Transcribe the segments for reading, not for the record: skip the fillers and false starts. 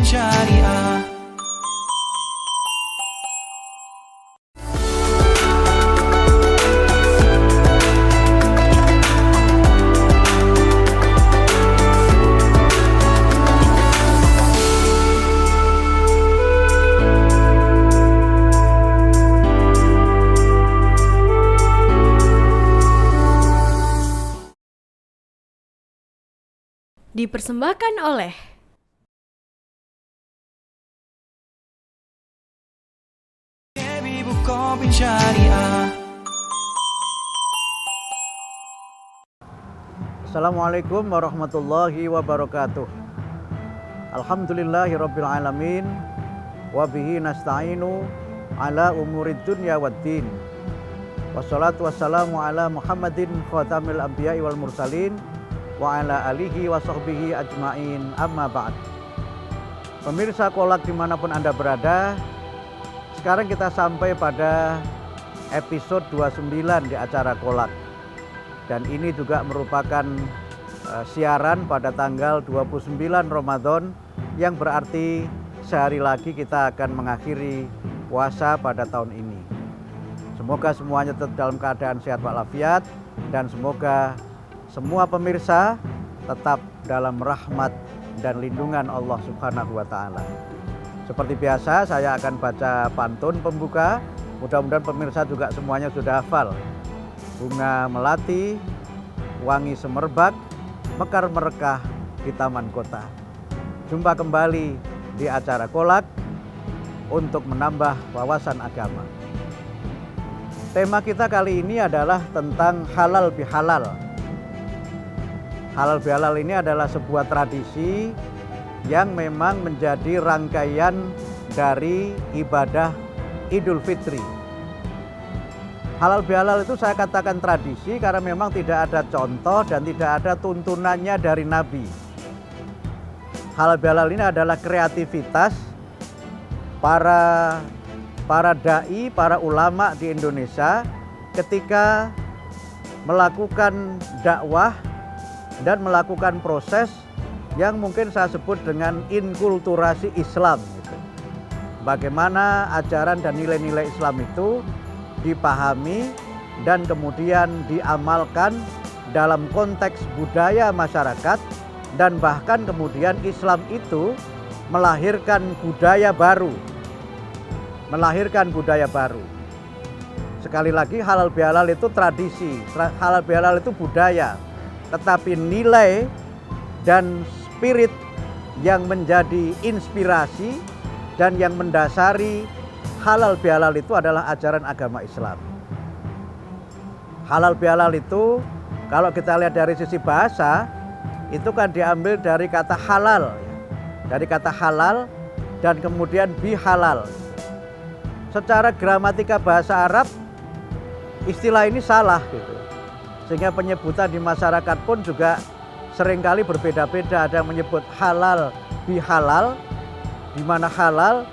Syariah. Dipersembahkan oleh Syariah. Assalamualaikum warahmatullahi wabarakatuh. Alhamdulillahirabbil alamin wa bihi nasta'inu ala umurid dunya waddin. Wassalatu wassalamu ala Muhammadin khatamil anbiya'i wal mursalin wa ala alihi wa sahbihi ajma'in, amma ba'd. Pemirsa Kolak dimanapun Anda berada, sekarang kita sampai pada episode 29 di acara Kolak. Dan ini juga merupakan siaran pada tanggal 29 Ramadan, yang berarti sehari lagi kita akan mengakhiri puasa pada tahun ini. Semoga semuanya tetap dalam keadaan sehat walafiat, dan semoga semua pemirsa tetap dalam rahmat dan lindungan Allah Subhanahu wa Ta'ala. Seperti biasa, saya akan baca pantun pembuka. Mudah-mudahan pemirsa juga semuanya sudah hafal. Bunga melati, wangi semerbak, mekar merekah di taman kota. Jumpa kembali di acara Kolak untuk menambah wawasan agama. Tema kita kali ini adalah tentang halal bihalal. Halal bihalal ini adalah sebuah tradisi yang memang menjadi rangkaian dari ibadah Idul Fitri. Halal bihalal itu saya katakan tradisi karena memang tidak ada contoh dan tidak ada tuntunannya dari Nabi. Halal bihalal ini adalah kreativitas para dai, para ulama di Indonesia ketika melakukan dakwah dan melakukan proses yang mungkin saya sebut dengan inkulturasi Islam. Bagaimana ajaran dan nilai-nilai Islam itu dipahami dan kemudian diamalkan dalam konteks budaya masyarakat, dan bahkan kemudian Islam itu melahirkan budaya baru. Sekali lagi, halal bihalal itu tradisi, halal bihalal itu budaya. Tetapi nilai dan spirit yang menjadi inspirasi dan yang mendasari halal bihalal itu adalah ajaran agama Islam. Halal bihalal itu kalau kita lihat dari sisi bahasa, itu kan diambil dari kata halal. Dari kata halal dan kemudian bihalal. Secara gramatika bahasa Arab, istilah ini salah gitu. Sehingga penyebutan di masyarakat pun juga seringkali berbeda-beda. Ada yang menyebut halal bihalal, di mana halal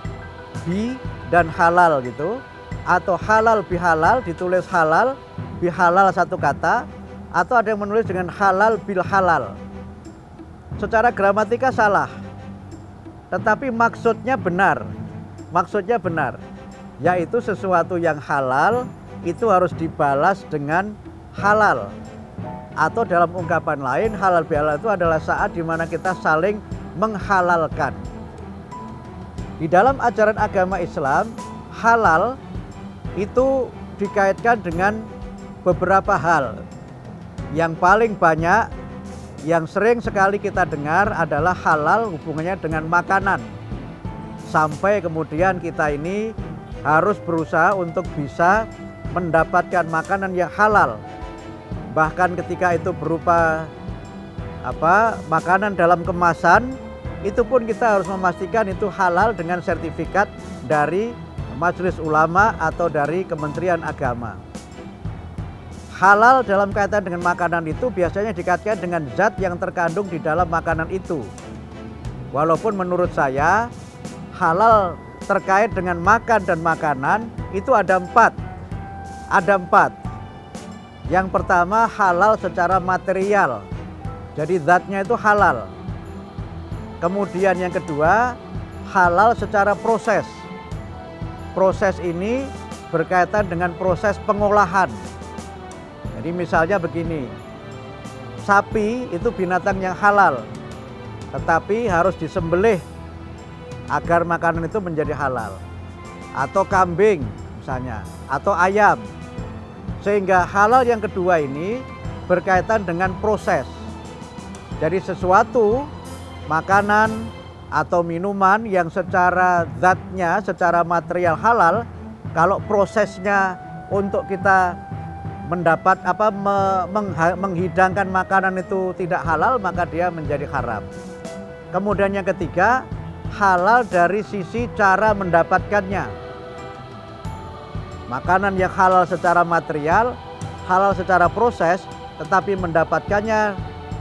bi dan halal gitu, atau halal bihalal ditulis halal bihalal satu kata, atau ada yang menulis dengan halal bil halal. Secara gramatika salah, tetapi maksudnya benar, yaitu sesuatu yang halal itu harus dibalas dengan halal. Atau dalam ungkapan lain, halal bihalal itu adalah saat di mana kita saling menghalalkan. Di dalam ajaran agama Islam, halal itu dikaitkan dengan beberapa hal. Yang paling banyak, yang sering sekali kita dengar adalah halal hubungannya dengan makanan. Sampai kemudian kita ini harus berusaha untuk bisa mendapatkan makanan yang halal. Bahkan ketika itu berupa makanan dalam kemasan, itu pun kita harus memastikan itu halal dengan sertifikat dari Majelis Ulama atau dari Kementerian Agama. Halal dalam kaitan dengan makanan itu biasanya dikaitkan dengan zat yang terkandung di dalam makanan itu. Walaupun menurut saya halal terkait dengan makan dan makanan itu ada empat. Yang pertama, halal secara material. Jadi zatnya itu halal. Kemudian yang kedua, halal secara proses. Proses ini berkaitan dengan proses pengolahan. Jadi misalnya begini, sapi itu binatang yang halal, tetapi harus disembelih agar makanan itu menjadi halal. Atau kambing misalnya, atau ayam. Sehingga halal yang kedua ini berkaitan dengan proses. Jadi sesuatu makanan atau minuman yang secara zatnya, secara material halal, kalau prosesnya untuk kita mendapat menghidangkan makanan itu tidak halal, maka dia menjadi haram. Kemudian yang ketiga, halal dari sisi cara mendapatkannya. Makanan yang halal secara material, halal secara proses, tetapi mendapatkannya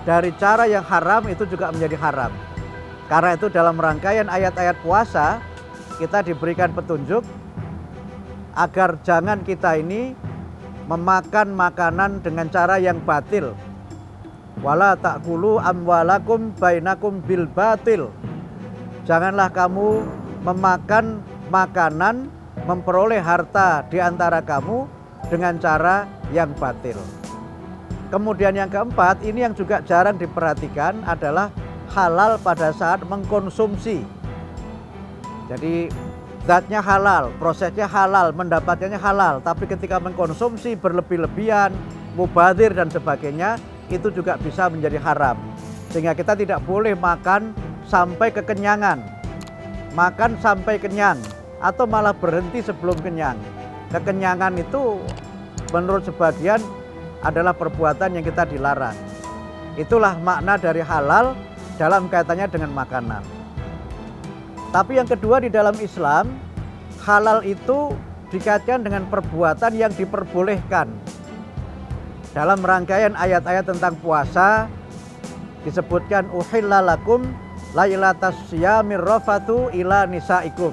dari cara yang haram itu juga menjadi haram. Karena itu dalam rangkaian ayat-ayat puasa kita diberikan petunjuk agar jangan kita ini memakan makanan dengan cara yang batil. Wala ta'kulu amwalakum bainakum bil batil. Janganlah kamu memakan makanan, memperoleh harta di antara kamu dengan cara yang batil. Kemudian yang keempat, ini yang juga jarang diperhatikan adalah halal pada saat mengkonsumsi. Jadi zatnya halal, prosesnya halal, mendapatkannya halal, tapi ketika mengkonsumsi berlebih-lebihan, mubadzir dan sebagainya, itu juga bisa menjadi haram. Sehingga kita tidak boleh makan sampai kekenyangan, makan sampai kenyang, atau malah berhenti sebelum kenyang. Kekenyangan itu menurut sebagian adalah perbuatan yang kita dilarang. Itulah makna dari halal dalam kaitannya dengan makanan. Tapi yang kedua, di dalam Islam, halal itu dikaitkan dengan perbuatan yang diperbolehkan. Dalam rangkaian ayat-ayat tentang puasa disebutkan uhilla lakum lailatas syiyamir rafatu ila nisaikum.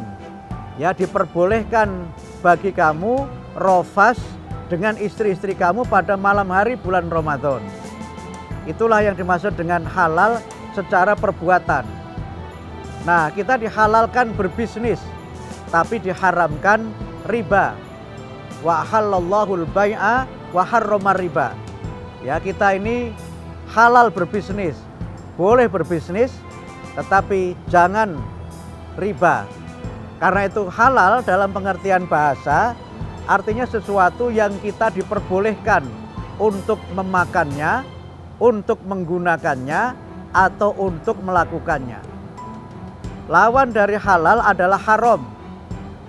Ya, diperbolehkan bagi kamu rofas dengan istri-istri kamu pada malam hari bulan Ramadan. Itulah yang dimaksud dengan halal secara perbuatan. Nah, kita dihalalkan berbisnis, tapi diharamkan riba. Wa halallahul bai'a wa harramar riba. Ya, kita ini halal berbisnis, boleh berbisnis, tetapi jangan riba. Karena itu halal dalam pengertian bahasa artinya sesuatu yang kita diperbolehkan untuk memakannya, untuk menggunakannya, atau untuk melakukannya. Lawan dari halal adalah haram.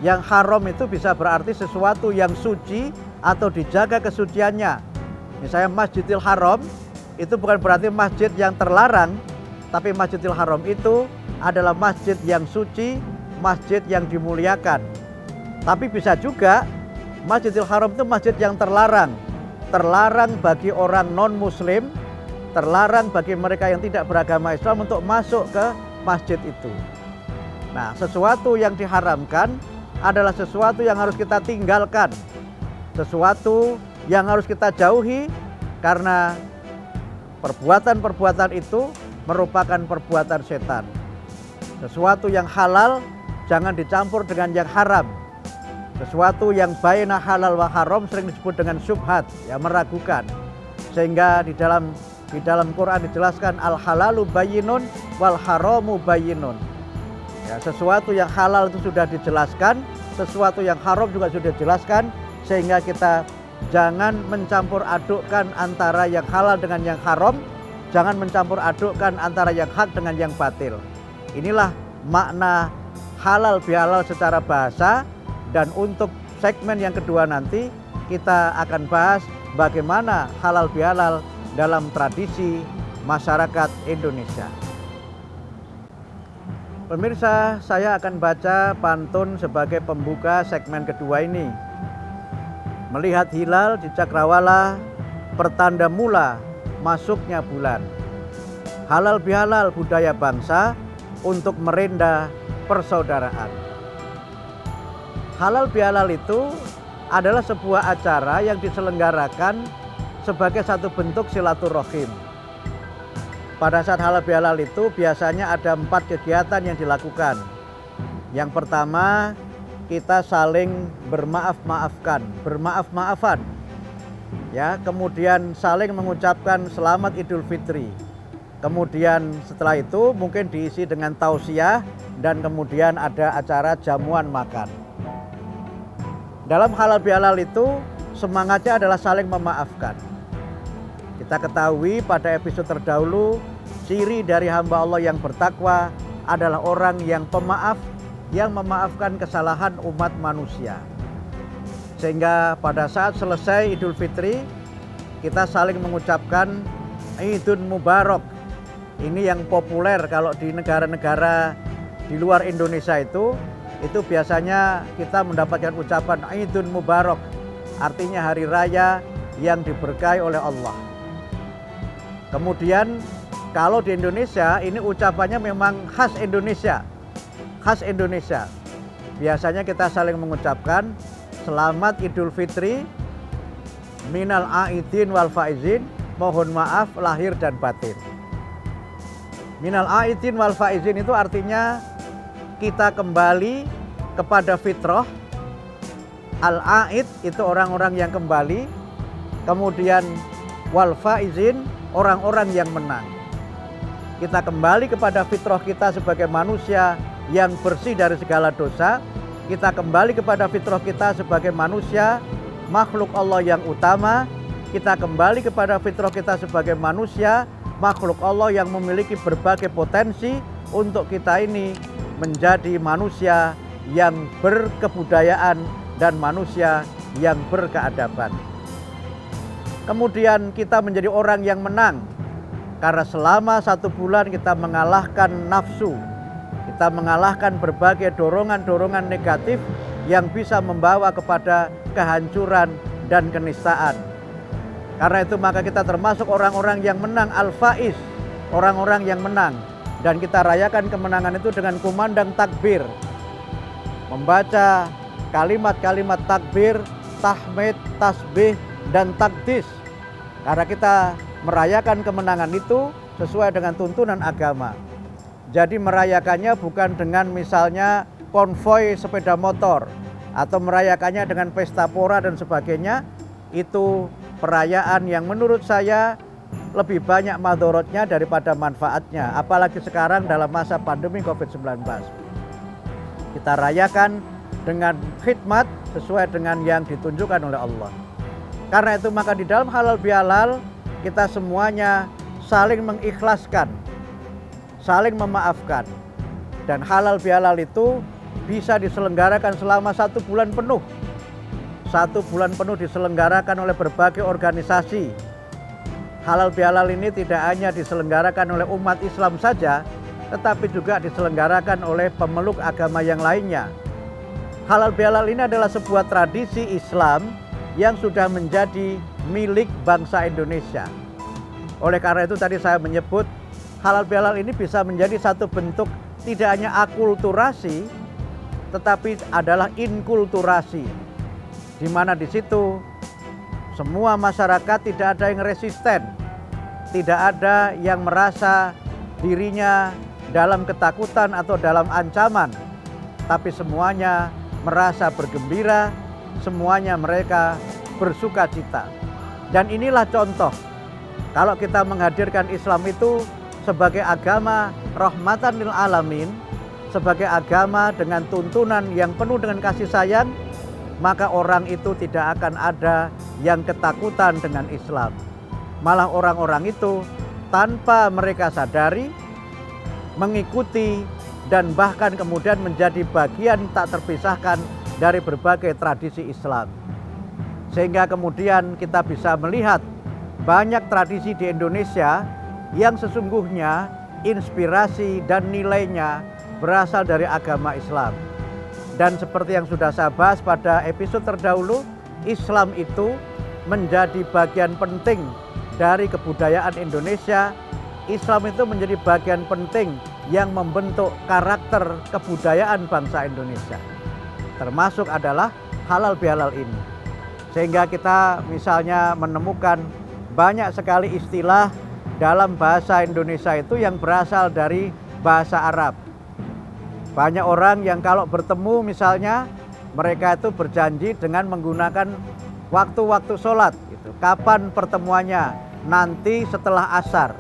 Yang haram itu bisa berarti sesuatu yang suci atau dijaga kesuciannya. Misalnya Masjidil Haram itu bukan berarti masjid yang terlarang, tapi Masjidil Haram itu adalah masjid yang suci, masjid yang dimuliakan. Tapi bisa juga Masjidil Haram itu masjid yang terlarang. Terlarang bagi orang non-muslim, terlarang bagi mereka yang tidak beragama Islam untuk masuk ke masjid itu. Nah, sesuatu yang diharamkan adalah sesuatu yang harus kita tinggalkan. Sesuatu yang harus kita jauhi karena perbuatan-perbuatan itu merupakan perbuatan setan. Sesuatu yang halal jangan dicampur dengan yang haram. Sesuatu yang baina halal wa haram sering disebut dengan syubhat, ya, meragukan. Sehingga di dalam Quran dijelaskan al halalu bayyinun wal haramu bayyinun. Ya, sesuatu yang halal itu sudah dijelaskan, sesuatu yang haram juga sudah dijelaskan, sehingga kita jangan mencampur adukkan antara yang halal dengan yang haram, jangan mencampur adukkan antara yang hak dengan yang batil. Inilah makna halal bihalal secara bahasa. Dan untuk segmen yang kedua nanti kita akan bahas bagaimana halal bihalal dalam tradisi masyarakat Indonesia. Pemirsa, saya akan baca pantun sebagai pembuka segmen kedua ini. Melihat hilal di Cakrawala, pertanda mula masuknya bulan. Halal bihalal budaya bangsa untuk merendah persaudaraan. Halal bihalal itu adalah sebuah acara yang diselenggarakan sebagai satu bentuk silaturahim. pada saat halal bihalal itu biasanya ada 4 kegiatan yang dilakukan. Yang pertama, kita saling bermaaf-maafan. Ya, kemudian saling mengucapkan selamat Idul Fitri. Kemudian setelah itu mungkin diisi dengan tausiah dan kemudian ada acara jamuan makan. Dalam halal bihalal itu semangatnya adalah saling memaafkan. Kita ketahui pada episode terdahulu, ciri dari hamba Allah yang bertakwa adalah orang yang pemaaf, yang memaafkan kesalahan umat manusia. Sehingga pada saat selesai Idul Fitri, kita saling mengucapkan Idul Mubarak. Ini yang populer kalau di negara-negara di luar Indonesia itu biasanya kita mendapatkan ucapan Idul Mubarak. Artinya hari raya yang diberkahi oleh Allah. Kemudian kalau di Indonesia ini ucapannya memang khas Indonesia. Khas Indonesia. Biasanya kita saling mengucapkan Selamat Idul Fitri, minal aidin wal faizin, mohon maaf lahir dan batin. Minal aidin wal faizin itu artinya kita kembali kepada fitrah. Al-aid itu orang-orang yang kembali, kemudian wal faizin orang-orang yang menang. Kita kembali kepada fitrah kita sebagai manusia yang bersih dari segala dosa. Kita kembali kepada fitrah kita sebagai manusia, makhluk Allah yang utama. Kita kembali kepada fitrah kita sebagai manusia, makhluk Allah yang memiliki berbagai potensi untuk kita ini menjadi manusia yang berkebudayaan dan manusia yang berkeadaban. Kemudian kita menjadi orang yang menang karena selama 1 bulan kita mengalahkan nafsu. Kita mengalahkan berbagai dorongan-dorongan negatif yang bisa membawa kepada kehancuran dan kenistaan. Karena itu maka kita termasuk orang-orang yang menang, al-faiz, orang-orang yang menang. Dan kita rayakan kemenangan itu dengan kumandang takbir. Membaca kalimat-kalimat takbir, tahmid, tasbih, dan takdis. Karena kita merayakan kemenangan itu sesuai dengan tuntunan agama. Jadi merayakannya bukan dengan misalnya konvoi sepeda motor atau merayakannya dengan pesta pora dan sebagainya. Itu perayaan yang menurut saya lebih banyak madorotnya daripada manfaatnya. Apalagi sekarang dalam masa pandemi COVID-19. Kita rayakan dengan khidmat sesuai dengan yang ditunjukkan oleh Allah. Karena itu maka di dalam halal bihalal kita semuanya saling mengikhlaskan, saling memaafkan. Dan halal bihalal itu bisa diselenggarakan selama 1 bulan penuh. 1 bulan penuh diselenggarakan oleh berbagai organisasi. Halal bihalal ini tidak hanya diselenggarakan oleh umat Islam saja, tetapi juga diselenggarakan oleh pemeluk agama yang lainnya. Halal bihalal ini adalah sebuah tradisi Islam yang sudah menjadi milik bangsa Indonesia. Oleh karena itu tadi saya menyebut halal bihalal ini bisa menjadi satu bentuk tidak hanya akulturasi, tetapi adalah inkulturasi, di mana di situ semua masyarakat tidak ada yang resisten, tidak ada yang merasa dirinya dalam ketakutan atau dalam ancaman, tapi semuanya merasa bergembira, semuanya mereka bersuka cita. Dan inilah contoh kalau kita menghadirkan Islam itu sebagai agama rahmatan lil alamin, sebagai agama dengan tuntunan yang penuh dengan kasih sayang, maka orang itu tidak akan ada yang ketakutan dengan Islam. Malah orang-orang itu tanpa mereka sadari mengikuti dan bahkan kemudian menjadi bagian tak terpisahkan dari berbagai tradisi Islam. Sehingga kemudian kita bisa melihat banyak tradisi di Indonesia yang sesungguhnya inspirasi dan nilainya berasal dari agama Islam. Dan seperti yang sudah saya bahas pada episode terdahulu, Islam itu menjadi bagian penting dari kebudayaan Indonesia. Islam itu menjadi bagian penting yang membentuk karakter kebudayaan bangsa Indonesia. Termasuk adalah halal bihalal ini. Sehingga kita misalnya menemukan banyak sekali istilah dalam bahasa Indonesia itu yang berasal dari bahasa Arab. Banyak orang yang kalau bertemu misalnya mereka itu berjanji dengan menggunakan waktu-waktu sholat gitu. Kapan pertemuannya? Nanti setelah asar.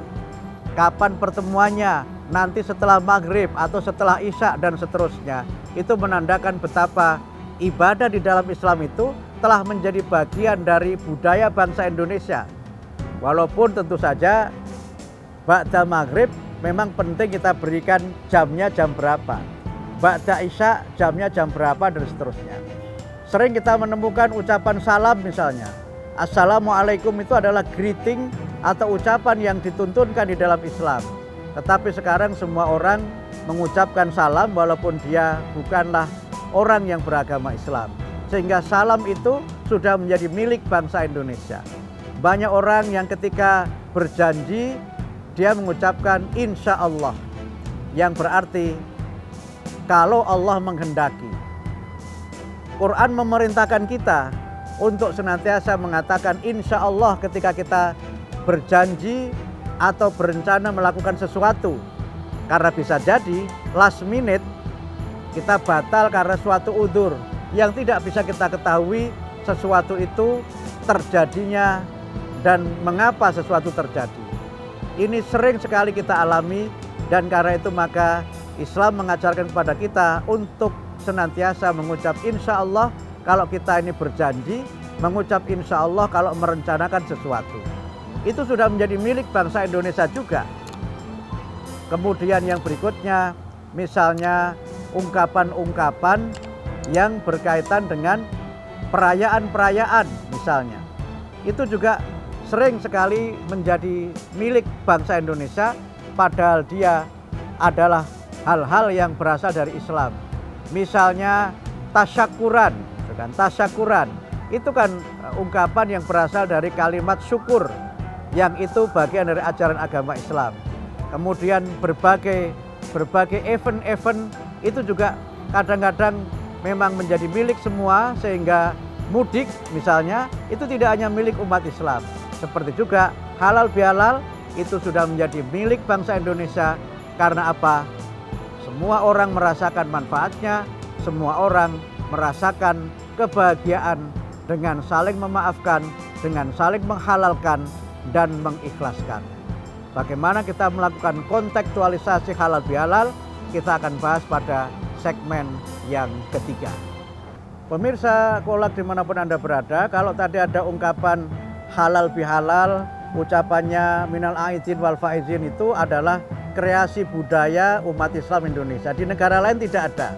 Kapan pertemuannya? Nanti setelah maghrib atau setelah isya dan seterusnya. Itu menandakan betapa ibadah di dalam Islam itu telah menjadi bagian dari budaya bangsa Indonesia. Walaupun tentu saja ba'da maghrib memang penting kita berikan jamnya jam berapa. Ba'da isya jamnya jam berapa dan seterusnya. Sering kita menemukan ucapan salam misalnya. Assalamualaikum itu adalah greeting atau ucapan yang dituntunkan di dalam Islam. Tetapi sekarang semua orang mengucapkan salam walaupun dia bukanlah orang yang beragama Islam. Sehingga salam itu sudah menjadi milik bangsa Indonesia. Banyak orang yang ketika berjanji dia mengucapkan insya Allah, yang berarti kalau Allah menghendaki. Quran memerintahkan kita untuk senantiasa mengatakan insya Allah ketika kita berjanji atau berencana melakukan sesuatu. Karena bisa jadi last minute kita batal karena suatu udzur yang tidak bisa kita ketahui sesuatu itu terjadinya dan mengapa sesuatu terjadi. Ini sering sekali kita alami dan karena itu maka Islam mengajarkan kepada kita untuk senantiasa mengucap insya Allah kalau kita ini berjanji, mengucap insya Allah kalau merencanakan sesuatu. Itu sudah menjadi milik bangsa Indonesia juga. Kemudian yang berikutnya misalnya ungkapan-ungkapan yang berkaitan dengan perayaan-perayaan misalnya. Itu juga sering sekali menjadi milik bangsa Indonesia padahal dia adalah hal-hal yang berasal dari Islam. Misalnya tasyakuran, tasyakuran itu kan ungkapan yang berasal dari kalimat syukur yang itu bagian dari ajaran agama Islam. Kemudian berbagai event-event itu juga kadang-kadang memang menjadi milik semua sehingga mudik misalnya itu tidak hanya milik umat Islam. Seperti juga halal bihalal itu sudah menjadi milik bangsa Indonesia karena apa? Semua orang merasakan manfaatnya, semua orang merasakan kebahagiaan dengan saling memaafkan, dengan saling menghalalkan dan mengikhlaskan. Bagaimana kita melakukan kontekstualisasi halal bihalal? Kita akan bahas pada segmen yang ketiga. Pemirsa Kolak dimanapun Anda berada, kalau tadi ada ungkapan halal bihalal, ucapannya minal aidin wal faizin itu adalah kreasi budaya umat Islam Indonesia. Di negara lain tidak ada.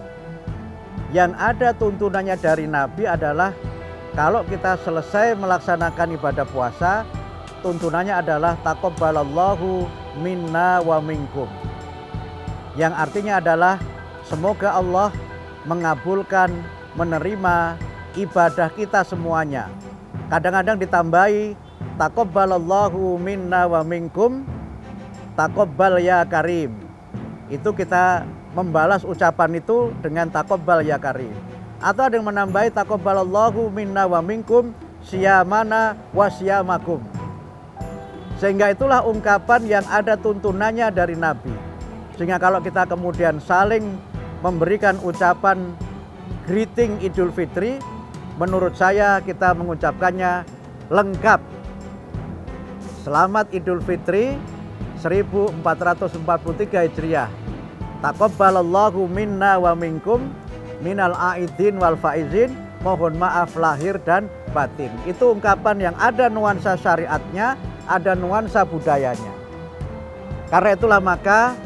Yang ada tuntunannya dari Nabi adalah kalau kita selesai melaksanakan ibadah puasa, tuntunannya adalah taqabbalallahu minna wa minkum. Yang artinya adalah semoga Allah mengabulkan, menerima ibadah kita semuanya. Kadang-kadang ditambahi taqabbalallahu minna wa minkum taqabbal ya karim. Itu kita membalas ucapan itu dengan taqabbal ya karim. Atau ada yang menambahi taqabbalallahu minna wa minkum siyamana wa siyamakum. Sehingga itulah ungkapan yang ada tuntunannya dari Nabi. Sehingga kalau kita kemudian saling memberikan ucapan greeting Idul Fitri, menurut saya kita mengucapkannya lengkap. Selamat Idul Fitri 1443 Hijriah. Taqabbalallahu minna wa minkum minal aidin wal faizin. Mohon maaf lahir dan batin. Itu ungkapan yang ada nuansa syariatnya, ada nuansa budayanya. Karena itulah maka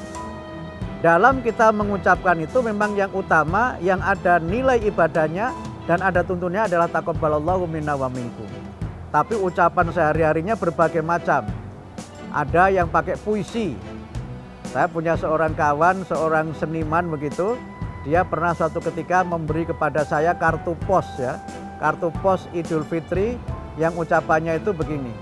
dalam kita mengucapkan itu memang yang utama, yang ada nilai ibadahnya dan ada tuntunnya adalah taqabbalallahu minna wa minkum. Tapi ucapan sehari-harinya berbagai macam. Ada yang pakai puisi. Saya punya seorang kawan, seorang seniman begitu. Dia pernah suatu ketika memberi kepada saya kartu pos ya. Kartu pos Idul Fitri yang ucapannya itu begini.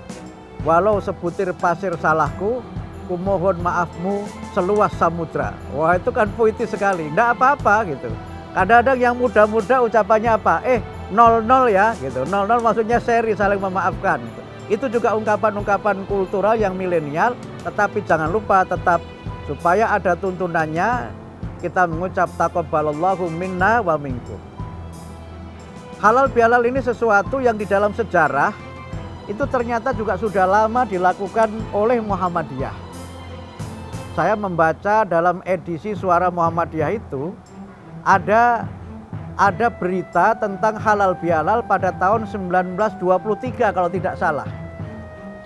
Walau sebutir pasir salahku, kumohon maafmu seluas samudra. Wah itu kan puitis sekali, enggak apa-apa gitu. Kadang-kadang yang muda-muda ucapannya apa? 00 ya gitu. 00 maksudnya seri saling memaafkan gitu. Itu juga ungkapan-ungkapan kultural yang milenial, tetapi jangan lupa tetap supaya ada tuntunannya kita mengucap taqabbalallahu minna wa minkum. Halal bihalal ini sesuatu yang di dalam sejarah itu ternyata juga sudah lama dilakukan oleh Muhammadiyah. Saya membaca dalam edisi Suara Muhammadiyah itu ada berita tentang halal bihalal pada tahun 1923 kalau tidak salah.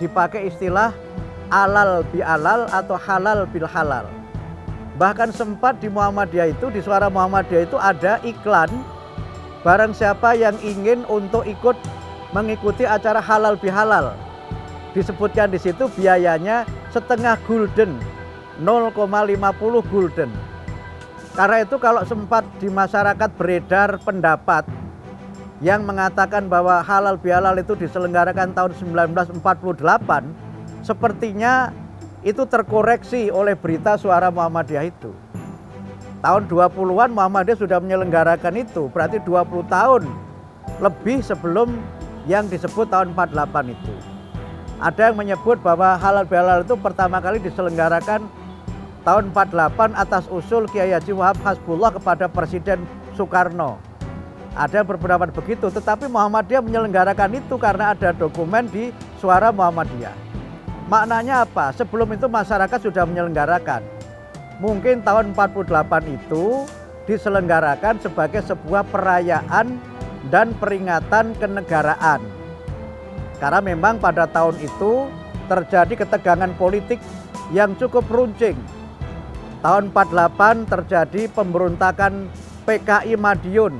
Dipakai istilah alal bihalal atau halal bil halal. Bahkan sempat di Muhammadiyah itu, di Suara Muhammadiyah itu ada iklan barang siapa yang ingin untuk ikut mengikuti acara halal bihalal. Disebutkan di situ biayanya setengah gulden, 0,50 gulden. Karena itu kalau sempat di masyarakat beredar pendapat yang mengatakan bahwa halal bihalal itu diselenggarakan tahun 1948, sepertinya itu terkoreksi oleh berita Suara Muhammadiyah itu. Tahun 20-an Muhammadiyah sudah menyelenggarakan itu, berarti 20 tahun lebih sebelum yang disebut tahun 48 itu. Ada yang menyebut bahwa halal bihalal itu pertama kali diselenggarakan tahun 48 atas usul Kiai Haji Wahab Hasbullah kepada Presiden Soekarno. Ada yang berpendapat begitu, tetapi Muhammadiyah menyelenggarakan itu karena ada dokumen di Suara Muhammadiyah. Maknanya apa? Sebelum itu masyarakat sudah menyelenggarakan. Mungkin tahun 48 itu diselenggarakan sebagai sebuah perayaan dan peringatan kenegaraan. Karena memang pada tahun itu terjadi ketegangan politik yang cukup runcing. Tahun 48 terjadi pemberontakan PKI Madiun.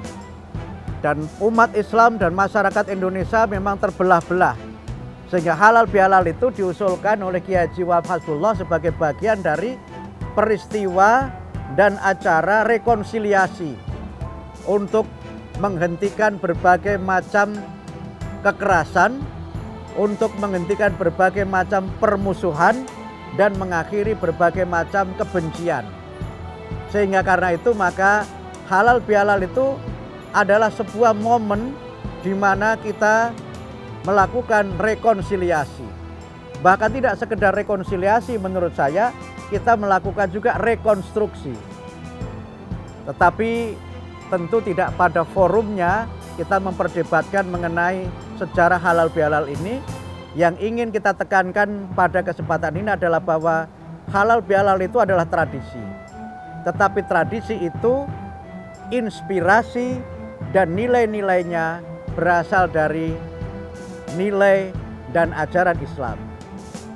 Dan umat Islam dan masyarakat Indonesia memang terbelah-belah. Sehingga halal bihalal itu diusulkan oleh Kiai Haji Wahab Hasbullah sebagai bagian dari peristiwa dan acara rekonsiliasi untuk menghentikan berbagai macam kekerasan, untuk menghentikan berbagai macam permusuhan, dan mengakhiri berbagai macam kebencian. Sehingga karena itu maka halal bihalal itu adalah sebuah momen di mana kita melakukan rekonsiliasi. Bahkan tidak sekedar rekonsiliasi menurut saya, kita melakukan juga rekonstruksi. Tetapi tentu tidak pada forumnya kita memperdebatkan mengenai sejarah halal bihalal ini. Yang ingin kita tekankan pada kesempatan ini adalah bahwa halal bihalal itu adalah tradisi. Tetapi tradisi itu inspirasi dan nilai-nilainya berasal dari nilai dan ajaran Islam.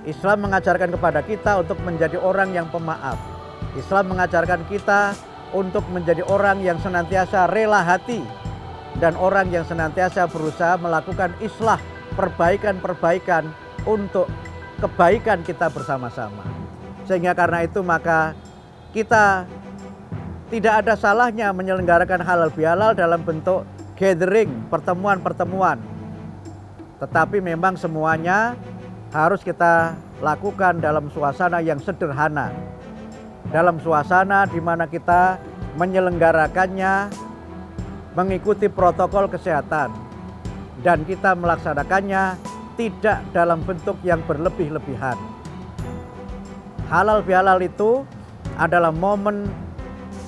Islam mengajarkan kepada kita untuk menjadi orang yang pemaaf. Islam mengajarkan kita untuk menjadi orang yang senantiasa rela hati dan orang yang senantiasa berusaha melakukan islah, perbaikan-perbaikan untuk kebaikan kita bersama-sama. Sehingga karena itu maka kita tidak ada salahnya menyelenggarakan halal bihalal dalam bentuk gathering, pertemuan-pertemuan. Tetapi memang semuanya harus kita lakukan dalam suasana yang sederhana. Dalam suasana di mana kita menyelenggarakannya mengikuti protokol kesehatan. Dan kita melaksanakannya tidak dalam bentuk yang berlebih-lebihan. Halal bihalal itu adalah momen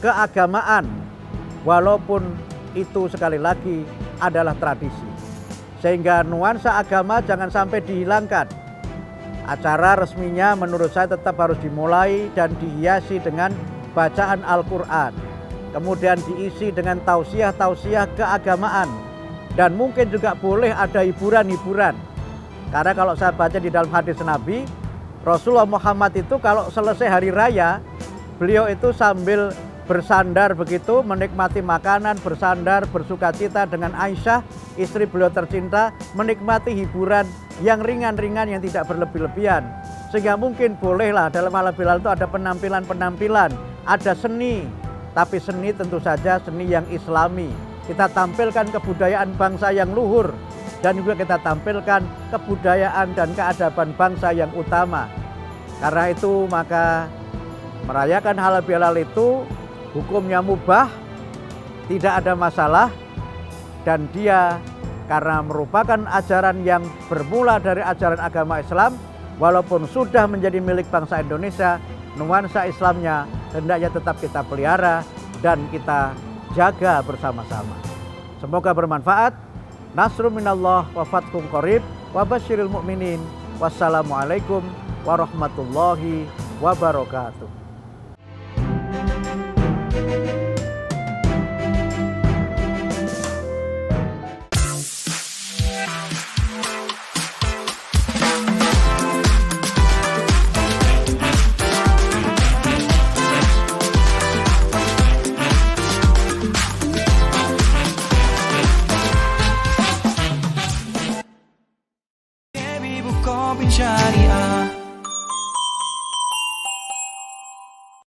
keagamaan, walaupun itu sekali lagi adalah tradisi. Sehingga nuansa agama jangan sampai dihilangkan. Acara resminya menurut saya tetap harus dimulai dan dihiasi dengan bacaan Al-Quran. Kemudian diisi dengan tausiah-tausiah keagamaan. Dan mungkin juga boleh ada hiburan-hiburan. Karena kalau saya baca di dalam hadis Nabi, Rasulullah Muhammad itu kalau selesai hari raya, beliau itu sambil bersandar begitu, menikmati makanan, bersandar, bersukacita dengan Aisyah, istri beliau tercinta, menikmati hiburan yang ringan-ringan yang tidak berlebih-lebihan. Sehingga mungkin bolehlah dalam halal bihalal itu ada penampilan-penampilan, ada seni, tapi seni tentu saja seni yang islami. Kita tampilkan kebudayaan bangsa yang luhur dan juga kita tampilkan kebudayaan dan keadaban bangsa yang utama. Karena itu maka merayakan halal bihalal itu hukumnya mubah, tidak ada masalah, dan dia karena merupakan ajaran yang bermula dari ajaran agama Islam. Walaupun sudah menjadi milik bangsa Indonesia, nuansa Islamnya hendaknya tetap kita pelihara dan kita jaga bersama-sama. Semoga bermanfaat. Nasrun minallah wa fathun qarib wa basyiril mu'minin. Wassalamualaikum warahmatullahi wabarakatuh.